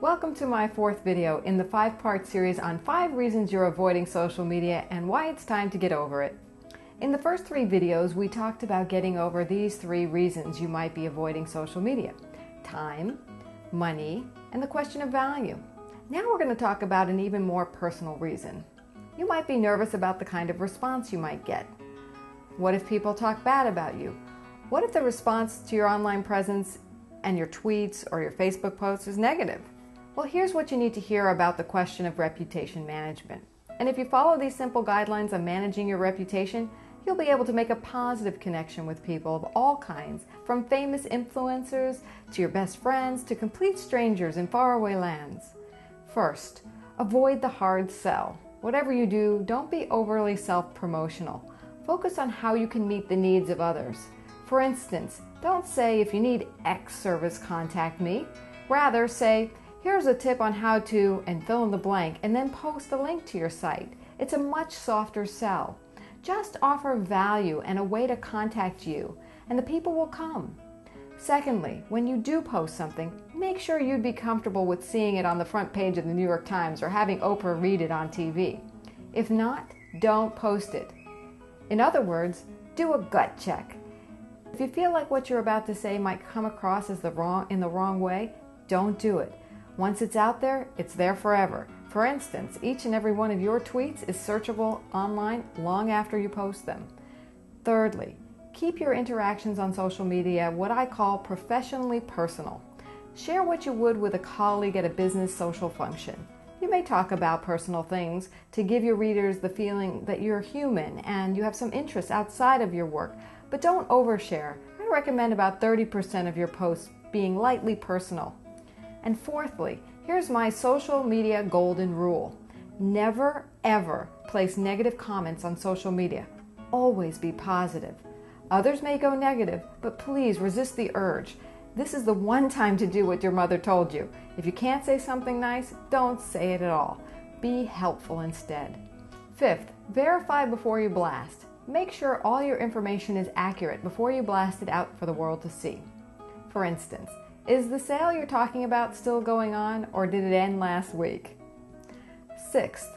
Welcome to my fourth video in the 5-part series on 5 reasons you're avoiding social media and why it's time to get over it. In the first 3 videos, we talked about getting over these 3 reasons you might be avoiding social media: time, money, and the question of value. Now we're going to talk about an even more personal reason. You might be nervous about the kind of response you might get. What if people talk bad about you? What if the response to your online presence and your tweets or your Facebook posts is negative? Well, here's what you need to hear about the question of reputation management. And if you follow these simple guidelines on managing your reputation, you'll be able to make a positive connection with people of all kinds, from famous influencers to your best friends to complete strangers in faraway lands. First, avoid the hard sell. Whatever you do, don't be overly self-promotional. Focus on how you can meet the needs of others. For instance, don't say, "If you need X service, contact me." Rather, say, "Here's a tip on how to," and fill in the blank, and then post a link to your site. It's a much softer sell. Just offer value and a way to contact you, and the people will come. Secondly, when you do post something, make sure you'd be comfortable with seeing it on the front page of the New York Times or having Oprah read it on TV. If not, don't post it. In other words, do a gut check. If you feel like what you're about to say might come across as in the wrong way, don't do it. Once it's out there, it's there forever. For instance, each and every one of your tweets is searchable online long after you post them. Thirdly, keep your interactions on social media what I call professionally personal. Share what you would with a colleague at a business social function. You may talk about personal things to give your readers the feeling that you're human and you have some interests outside of your work, but don't overshare. I recommend about 30% of your posts being lightly personal. And fourthly, here's my social media golden rule. Never, ever place negative comments on social media. Always be positive. Others may go negative, but please resist the urge. This is the one time to do what your mother told you. If you can't say something nice, don't say it at all. Be helpful instead. Fifth, verify before you blast. Make sure all your information is accurate before you blast it out for the world to see. For instance, is the sale you're talking about still going on, or did it end last week? Sixth,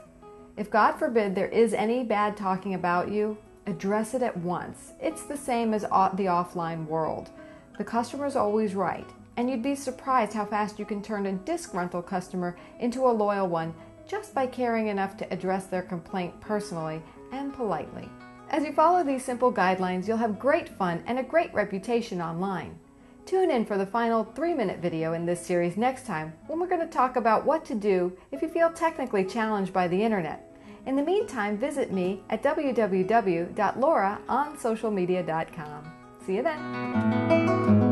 if God forbid there is any bad talking about you, address it at once. It's the same as the offline world. The customer's always right, and you'd be surprised how fast you can turn a disgruntled customer into a loyal one just by caring enough to address their complaint personally and politely. As you follow these simple guidelines, you'll have great fun and a great reputation online. Tune in for the final 3-minute video in this series next time, when we're going to talk about what to do if you feel technically challenged by the internet. In the meantime, visit me at www.lauraonsocialmedia.com. See you then.